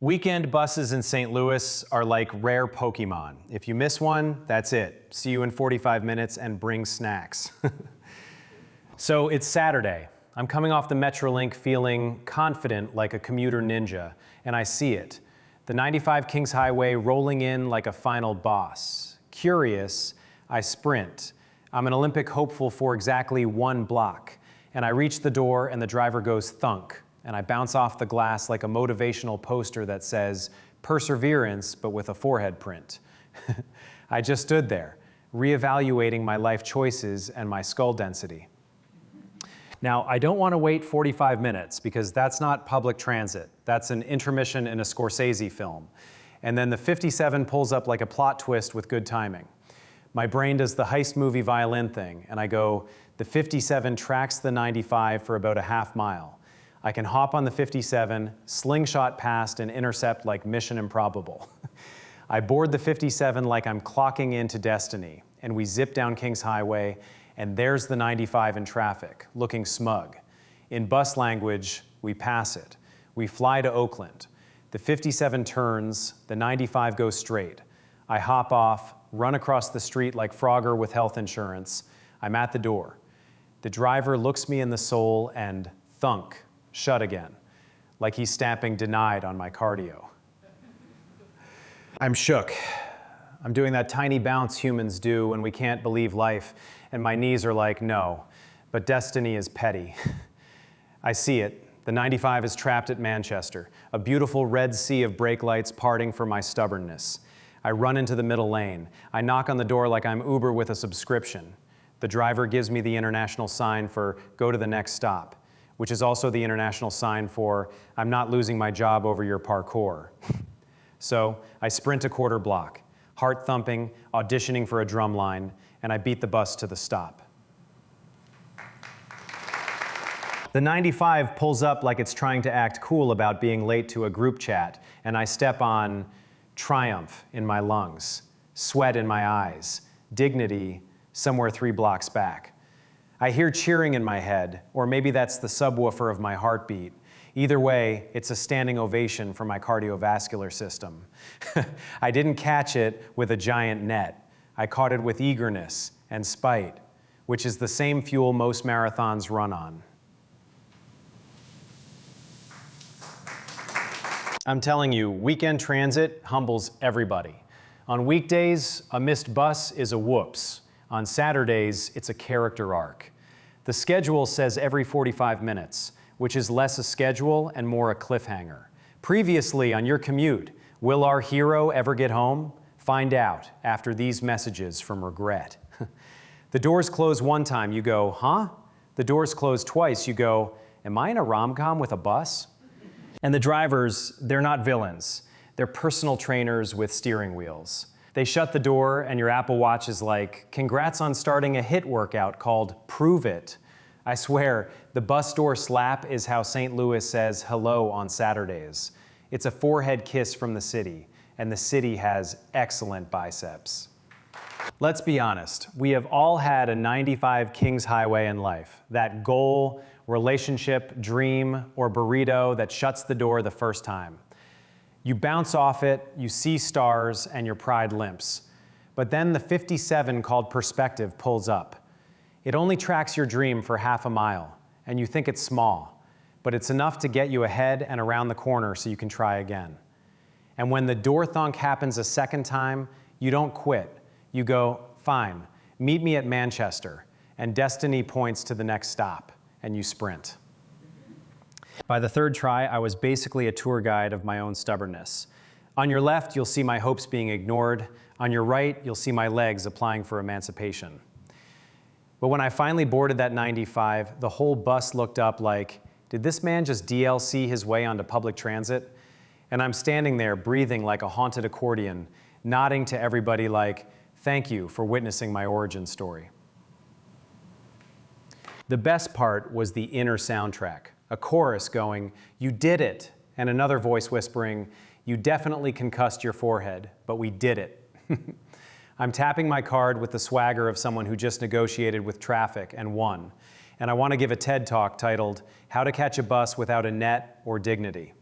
Weekend buses in St. Louis are like rare Pokemon. If you miss one, that's it. See you in 45 minutes and bring snacks. So it's Saturday. I'm coming off the MetroLink feeling confident like a commuter ninja, and I see it. The 95 Kingshighway rolling in like a final boss. Curious, I sprint. I'm an Olympic hopeful for exactly one block, and I reach the door and the driver goes thunk, and I bounce off the glass like a motivational poster that says, perseverance, but with a forehead print. I just stood there, reevaluating my life choices and my skull density. Now, I don't want to wait 45 minutes because that's not public transit. That's an intermission in a Scorsese film. And then the 57 pulls up like a plot twist with good timing. My brain does the heist movie violin thing, and I go, the 57 tracks the 95 for about a half mile. I can hop on the 57, slingshot past, and intercept like Mission Improbable. I board the 57 like I'm clocking into destiny, and we zip down Kingshighway, and there's the 95 in traffic, looking smug. In bus language, we pass it. We fly to Oakland. The 57 turns, the 95 goes straight. I hop off, run across the street like Frogger with health insurance. I'm at the door. The driver looks me in the soul and thunk, shut again, like he's stamping denied on my cardio. I'm shook. I'm doing that tiny bounce humans do when we can't believe life, and my knees are like, no, but destiny is petty. I see it. The 95 is trapped at Manchester, a beautiful red sea of brake lights parting for my stubbornness. I run into the middle lane. I knock on the door like I'm Uber with a subscription. The driver gives me the international sign for go to the next stop, which is also the international sign for I'm not losing my job over your parkour. So I sprint a quarter block, heart thumping, auditioning for a drum line, and I beat the bus to the stop. The 95 pulls up like it's trying to act cool about being late to a group chat, and I step on triumph in my lungs, sweat in my eyes, dignity somewhere 3 blocks back. I hear cheering in my head, or maybe that's the subwoofer of my heartbeat. Either way, it's a standing ovation for my cardiovascular system. I didn't catch it with a giant net. I caught it with eagerness and spite, which is the same fuel most marathons run on. I'm telling you, weekend transit humbles everybody. On weekdays, a missed bus is a whoops. On Saturdays, it's a character arc. The schedule says every 45 minutes, which is less a schedule and more a cliffhanger. Previously on your commute, will our hero ever get home? Find out after these messages from regret. The doors close one time, you go, huh? The doors close twice, you go, am I in a rom-com with a bus? And the drivers, they're not villains. They're personal trainers with steering wheels. They shut the door and your Apple Watch is like, congrats on starting a HIIT workout called Prove It. I swear, the bus door slap is how St. Louis says hello on Saturdays. It's a forehead kiss from the city, and the city has excellent biceps. Let's be honest, we have all had a 95 Kingshighway in life, that goal, relationship, dream, or burrito that shuts the door the first time. You bounce off it, you see stars, and your pride limps. But then the 57 called perspective pulls up. It only tracks your dream for half a mile, and you think it's small, but it's enough to get you ahead and around the corner so you can try again. And when the door thunk happens a second time, you don't quit. You go, fine, meet me at Manchester, and destiny points to the next stop, and you sprint. By the third try, I was basically a tour guide of my own stubbornness. On your left, you'll see my hopes being ignored. On your right, you'll see my legs applying for emancipation. But when I finally boarded that 95, the whole bus looked up like, did this man just DLC his way onto public transit? And I'm standing there breathing like a haunted accordion, nodding to everybody like, thank you for witnessing my origin story. The best part was the inner soundtrack, a chorus going, you did it, and another voice whispering, you definitely concussed your forehead, but we did it. I'm tapping my card with the swagger of someone who just negotiated with traffic and won. And I want to give a TED Talk titled, How to Catch a Bus Without a Net or Dignity.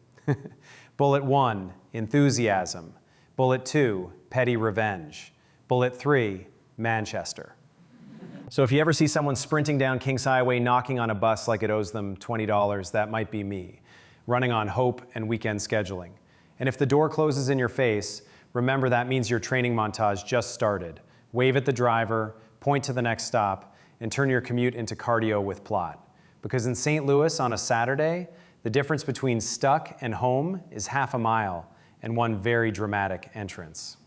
Bullet 1, enthusiasm. Bullet 2, petty revenge. Bullet 3, Manchester. So if you ever see someone sprinting down Kingshighway knocking on a bus like it owes them $20, that might be me, running on hope and weekend scheduling. And if the door closes in your face, remember that means your training montage just started. Wave at the driver, point to the next stop, and turn your commute into cardio with plot. Because in St. Louis on a Saturday, the difference between stuck and home is half a mile and one very dramatic entrance.